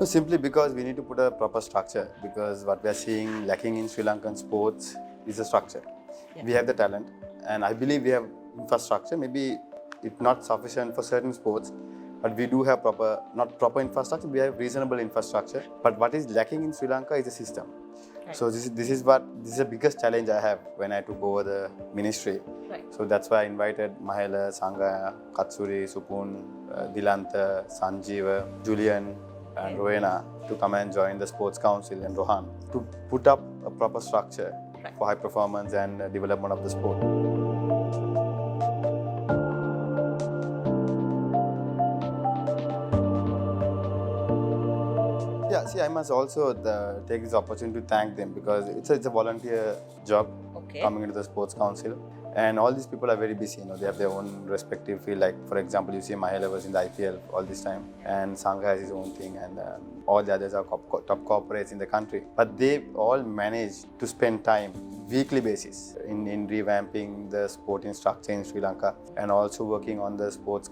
No, simply because we need to put a proper structure, because what we are seeing lacking in Sri Lankan sports is a structure. Yeah. We have the talent, and I believe we have infrastructure. Maybe it's not sufficient for certain sports, but we do have not proper infrastructure, we have reasonable infrastructure. But what is lacking in Sri Lanka is a system. Right. So this is the biggest challenge I have when I took over the ministry. Right. So that's why I invited Mahela, Sangha, Katsuri, Supun, Dilantha, Sanjeeva, Julian, and Rowena to come and join the sports council, and Rohan to put up a proper structure for high performance and development of the sport. Yeah, see, I must also take this opportunity to thank them, because it's a volunteer job coming into the sports council. And all these people are very busy, they have their own respective field. Like, for example, you see Mahela was in the IPL all this time, and Sangha has his own thing, and all the others are top corporates in the country. But they all manage to spend time, weekly basis, in revamping the sporting structure in Sri Lanka, and also working on the Sports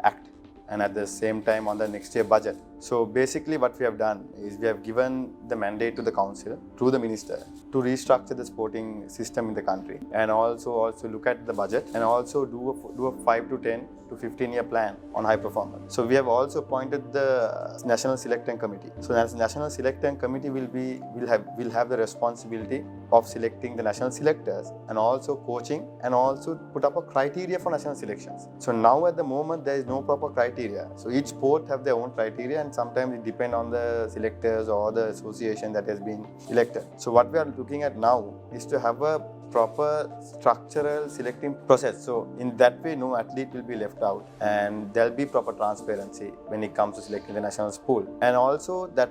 Act, and at the same time on the next year budget. So basically what we have done is we have given the mandate to the council through the minister to restructure the sporting system in the country, and also look at the budget, and also do a 5 to 10 to 15-year plan on high performance. So we have also appointed the National Selecting Committee. So the National Selecting Committee will have the responsibility of selecting the national selectors, and also coaching, and also put up a criteria for national selections. So now at the moment there is no proper criteria. So each sport have their own criteria, and sometimes it depends on the selectors or the association that has been elected. So what we are looking at now is to have a proper structural selecting process. So in that way, no athlete will be left out, and there'll be proper transparency when it comes to selecting the national pool. And also that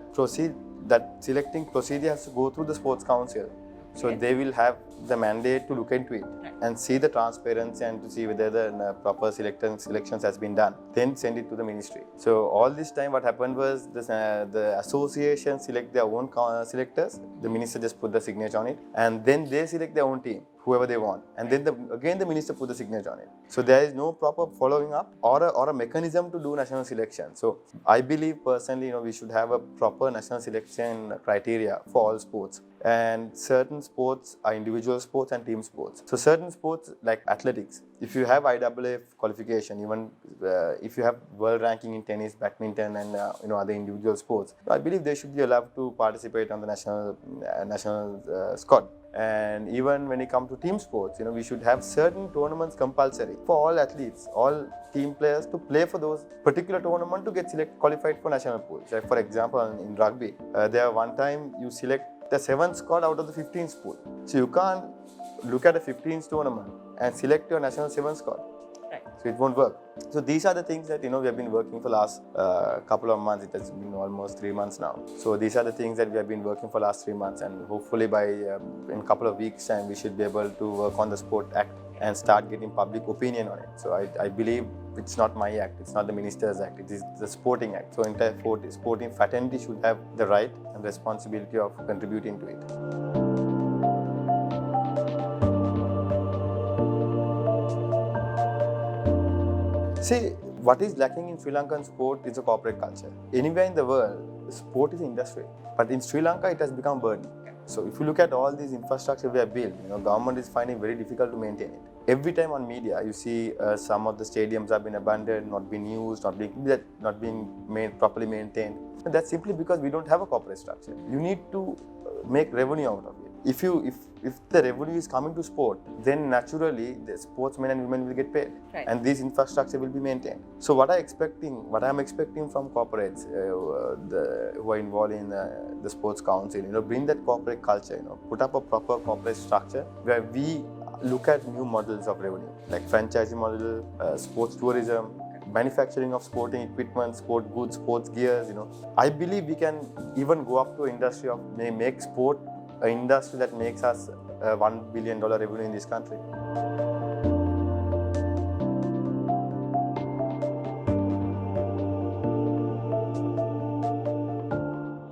selecting procedure has to go through the sports council. So they will have the mandate to look into it and see the transparency, and to see whether the proper selections has been done. Then send it to the ministry. So all this time what happened was the association select their own selectors. The minister just put the signature on it, and then they select their own team, whoever they want, and then again the minister put the signature on it. So there is no proper following up or a mechanism to do national selection. So I believe personally, we should have a proper national selection criteria for all sports. And certain sports are individual sports and team sports. So certain sports like athletics, if you have IAAF qualification, even if you have world ranking in tennis, badminton, and other individual sports, I believe they should be allowed to participate on the national squad. And even when it comes to team sports, we should have certain tournaments compulsory for all athletes, all team players to play for those particular tournament to get qualified for national pools. Like for example, in rugby, there one time you select the 7th squad out of the 15th pool. So you can't look at a 15th tournament and select your national 7th squad. Right. So it won't work. So these are the things that we have been working for last couple of months. It has been almost 3 months now. So these are the things that we have been working for last 3 months, and hopefully by in a couple of weeks time we should be able to work on the Sport Act and start getting public opinion on it. So I believe it's not my act, it's not the minister's act, it is the sporting act. So entire sporting fraternity should have the right and responsibility of contributing to it. See, what is lacking in Sri Lankan sport is a corporate culture. Anywhere in the world, sport is industry. But in Sri Lanka, it has become burden. So if you look at all these infrastructure we have built, government is finding very difficult to maintain it. Every time on media, you see some of the stadiums have been abandoned, not being used, not being properly maintained. And that's simply because we don't have a corporate structure. You need to make revenue out of it. If the revenue is coming to sport, then naturally the sportsmen and women will get paid, and this infrastructure will be maintained. So what I'm expecting from corporates who are involved in the sports council, bring that corporate culture, put up a proper corporate structure where we look at new models of revenue, like franchising model, sports tourism, manufacturing of sporting equipment, sport goods, sports gears. I believe we can even go up to industry of make sport an industry that makes us $1 billion revenue in this country.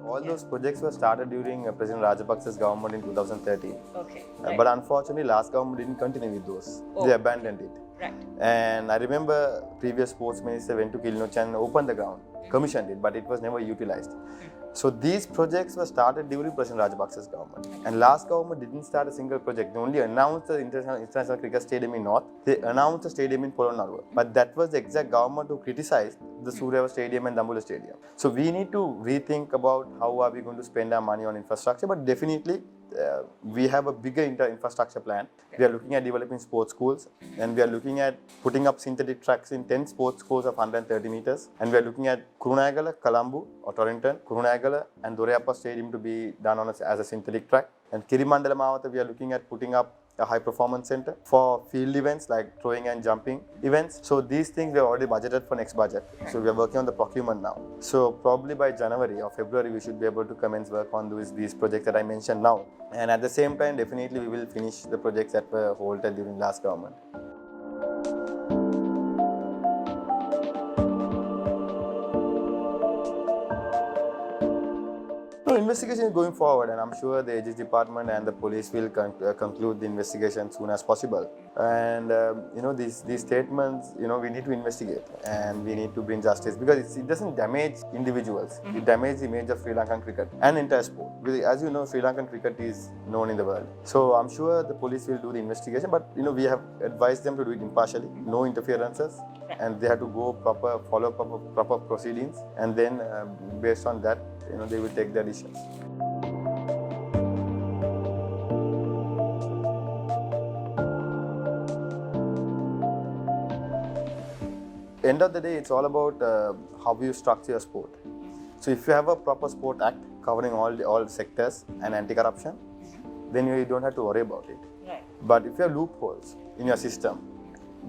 All those projects were started during President Rajapaksa's government in 2013. Okay. But unfortunately, last government didn't continue with those. They abandoned it. Right. And I remember previous sports minister went to Kilinoch and opened the ground. commissioned it, but it was never utilized. So these projects were started during President Rajapaksa's government. And last government didn't start a single project. They only announced the International Cricket Stadium in North. They announced a stadium in Polonnaruwa. But that was the exact government who criticized the Surya Stadium and Dambula Stadium. So we need to rethink about how are we going to spend our money on infrastructure. But definitely we have a bigger infrastructure plan. We are looking at developing sports schools, and we are looking at putting up synthetic tracks in 10 sports schools of 130 meters. And we are looking at Kurunagala, Colombo or Torrington, Kurunagala and Dorayappa Stadium to be done on as a synthetic track. And Kirimandala Mawata, we are looking at putting up a high performance center for field events like throwing and jumping events. So these things we have already budgeted for next budget. So we are working on the procurement now. So probably by January or February we should be able to commence work on these projects that I mentioned now. And at the same time, definitely we will finish the projects that were halted during last government. No, investigation is going forward, and I'm sure the Aegis department and the police will conclude the investigation soon as possible. And these statements, we need to investigate and we need to bring justice, because it doesn't damage individuals. It damages the image of Sri Lankan cricket and entire sport. Because as you know, Sri Lankan cricket is known in the world. So I'm sure the police will do the investigation, but we have advised them to do it impartially, no interferences, and they have to go follow proper proceedings, and then based on that, they will take their decisions. End of the day, it's all about how you structure your sport. So if you have a proper sport act covering all sectors and anti-corruption, then you don't have to worry about it. Right. But if you have loopholes in your system,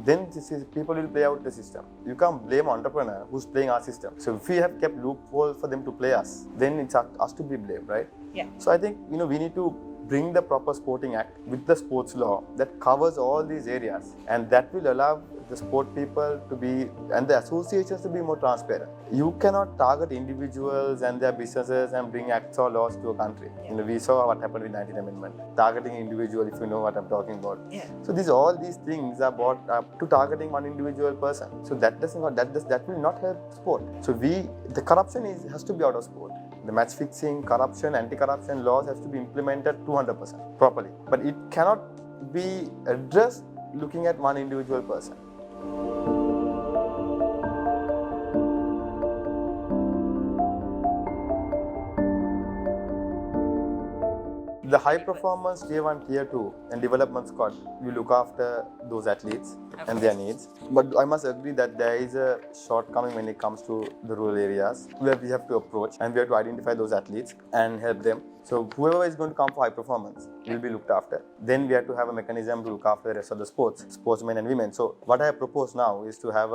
then people will play out the system. You can't blame entrepreneur who's playing our system. So if we have kept loopholes for them to play us, then it's us to be blamed, right? Yeah. So I think we need to bring the proper sporting act with the sports law that covers all these areas, and that will allow the sport people to be, and the associations to be more transparent. You cannot target individuals and their businesses and bring acts or laws to a country. Yeah. We saw what happened with 19th Amendment, targeting individual, if you know what I'm talking about. Yeah. So all these things are brought up to targeting one individual person. So that will not help sport. So the corruption has to be out of sport. The match fixing, corruption, anti-corruption laws has to be implemented 200% properly. But it cannot be addressed looking at one individual person. The high performance tier 1, tier 2 and development squad will look after those athletes and their needs. But I must agree that there is a shortcoming when it comes to the rural areas where we have to approach and we have to identify those athletes and help them. So whoever is going to come for high performance will be looked after. Then we have to have a mechanism to look after the rest of the sportsmen and women. So what I have proposed now is to have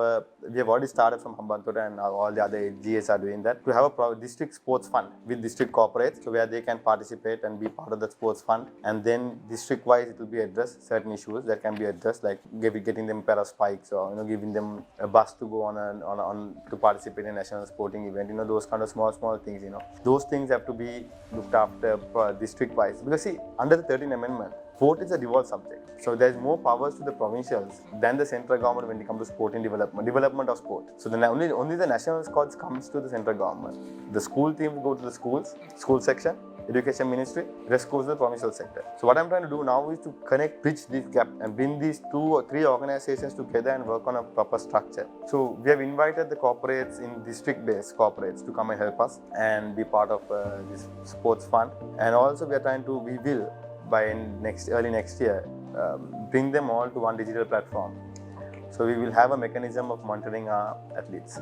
we have already started from Hambantota and all the other GS are doing that, to have a district sports fund with district corporates, so where they can participate and be part of the sports fund. And then district wise it will be addressed, certain issues that can be addressed, like getting them a pair of spikes or giving them a bus to go on to participate in a national sporting event. Those kind of small things. Those things have to be looked after district wise, because see, under the 13th Amendment, sport is a devolved subject. So there's more powers to the provincials than the central government when it comes to sporting development of sport. So only the national squads comes to the central government. The school teams go to the schools, school section, education ministry, rest goes to the provincial sector. So what I'm trying to do now is to bridge this gap and bring these 2 or 3 organizations together and work on a proper structure. So we have invited the corporates in district-based corporates to come and help us and be part of this sports fund. And also we will by early next year bring them all to one digital platform. So we will have a mechanism of monitoring our athletes.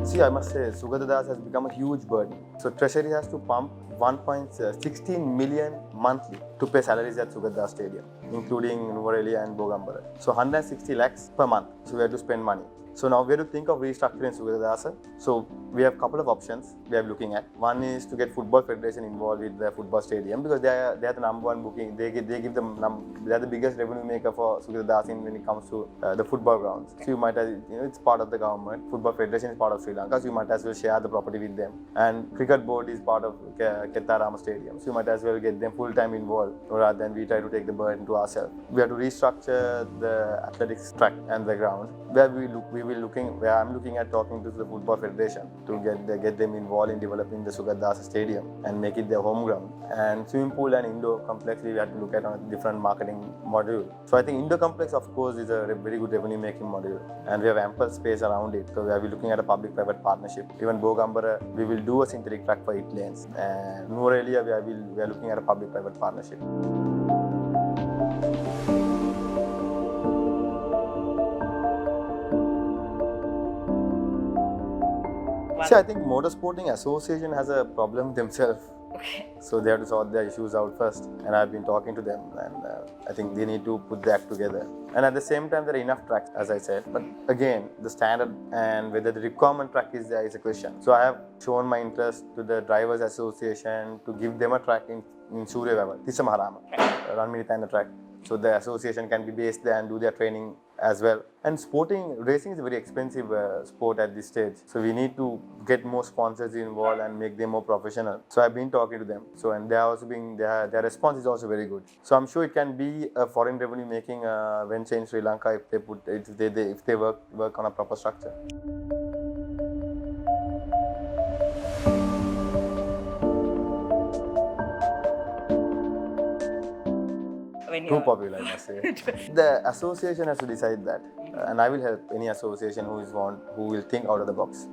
See, I must say, Sugatha Das has become a huge burden. So Treasury has to pump 1.16 million monthly to pay salaries at Sugatha Das Stadium, including Nuvareli and Bogambara. So 160 lakhs per month. So we have to spend money. So now we have to think of restructuring Sugadasa. So we have a couple of options we are looking at. One is to get Football Federation involved with the football stadium because they are the number one booking. They give them they are the biggest revenue maker for Sugadasa when it comes to the football grounds. So you might it's part of the government. Football Federation is part of Sri Lanka, so you might as well share the property with them. And Cricket Board is part of Kettarama Stadium, so you might as well get them full time involved rather than we try to take the burden to ourselves. We have to restructure the athletics track and the ground where where I'm looking at talking to the Football Federation to get them involved in developing the Sugadasa Stadium and make it their home ground. And swimming pool and indoor complex we have to look at on a different marketing module. So I think indoor complex of course is a very good revenue making module and we have ample space around it. So we are looking at a public-private partnership. Even Bogambara we will do a synthetic track for 8 lanes and Nuwara we are looking at a public-private partnership. See, I think Motorsporting Association has a problem themselves. Okay. So they have to sort their issues out first. And I've been talking to them and I think they need to put the act together. And at the same time, there are enough tracks, as I said. But again, the standard and whether the requirement track is there is a question. So I have shown my interest to the Drivers Association to give them a track in Surya Vava, Tissamaharama, Ranminitana track. So the association can be based there and do their training as well. And racing is a very expensive sport at this stage. So we need to get more sponsors involved and make them more professional. So I've been talking to them. So and they are also their response is also very good. So I'm sure it can be a foreign revenue making venture in Sri Lanka if they work on a proper structure. Too popular, I must say. The association has to decide that, and I will help any association who will think out of the box.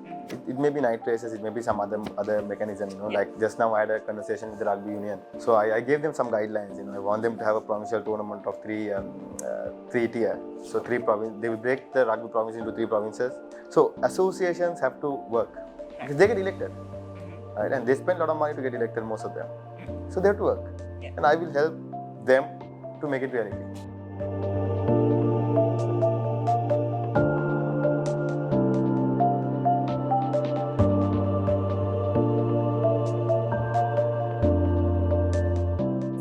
It may be night races, it may be some other mechanism. Like just now I had a conversation with the rugby union. So I gave them some guidelines. I want them to have a provincial tournament of three tier. So they will break the rugby province into 3 provinces. So associations have to work because they get elected, right? And they spend a lot of money to get elected, most of them. So they have to work, and I will help them to make it reality.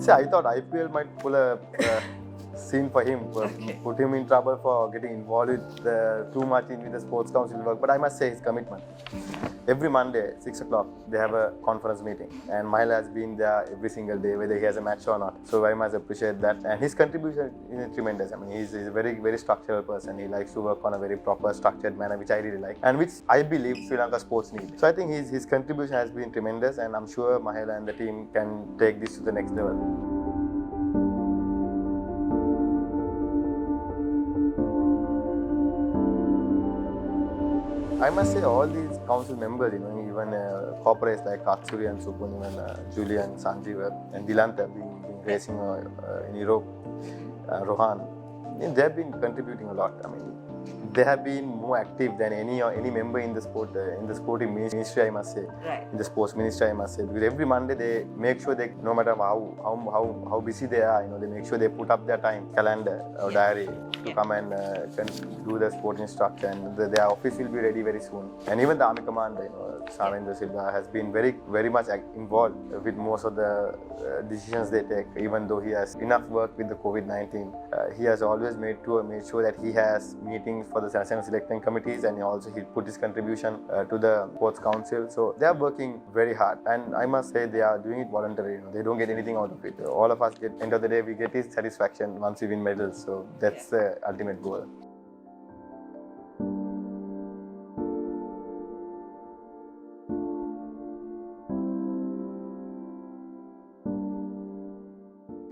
See, I thought IPL might pull a scene for him, put him in trouble for getting involved with too much with the sports council work. But I must say his commitment. Every Monday, 6 o'clock, they have a conference meeting. And Mahil has been there every single day, whether he has a match or not. So I must appreciate that. And his contribution is tremendous. I mean, he's a very, very structural person. He likes to work on a very proper, structured manner, which I really like. And which I believe Sri Lanka sports need. So I think his contribution has been tremendous. And I'm sure Mahil and the team can take this to the next level. I must say all these council members, even corporates like Katsuri and Supun, even Julian, Sanjeev and Dilanta being racing in Europe, Rohan, they have been contributing a lot. I mean, they have been more active than any member in the sporting ministry, I must say. Right. In the sports ministry, I must say, because every Monday they make sure they, no matter how busy they are, they make sure they put up their time calendar or diary to come and do the sporting structure, and their office will be ready very soon. And even the army commander, Samendra Silva, has been very, very much involved with most of the decisions they take. Even though he has enough work with the COVID-19, he has always made sure that he has meetings for the national selecting committees, and he put his contribution to the sports council. So they are working very hard, and I must say they are doing it voluntarily. They don't get anything out of it. All of us end of the day, we get his satisfaction once we win medals. So that's the ultimate goal.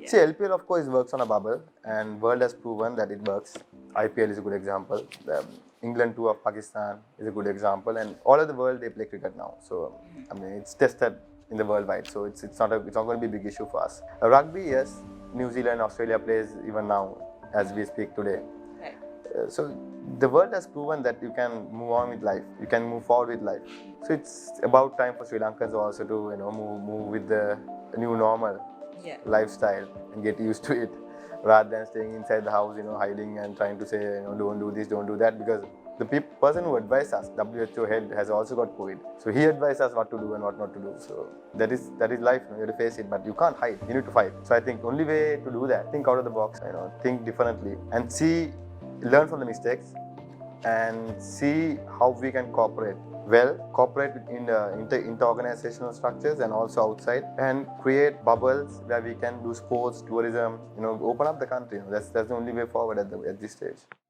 See, LPL of course works on a bubble, and world has proven that it works. IPL is a good example. The England tour of Pakistan is a good example, and all over the world they play cricket now. So I mean, it's tested in the worldwide. So it's not going to be a big issue for us. Rugby, yes, New Zealand, Australia plays even now as we speak today. Right. So the world has proven that you can move on with life. You can move forward with life. So it's about time for Sri Lankans also to move with the new normal. Yeah. Lifestyle and get used to it rather than staying inside the house, hiding and trying to say, don't do this, don't do that, because the person who advised us, WHO head, has also got COVID. So he advised us what to do and what not to do. So that is life. You have to face it, but you can't hide. You need to fight. So I think only way to do that, think out of the box. Think differently and learn from the mistakes, and see how we can cooperate. Well, cooperate in the inter-organizational structures and also outside, and create bubbles where we can do sports, tourism. Open up the country. That's the only way forward at this stage.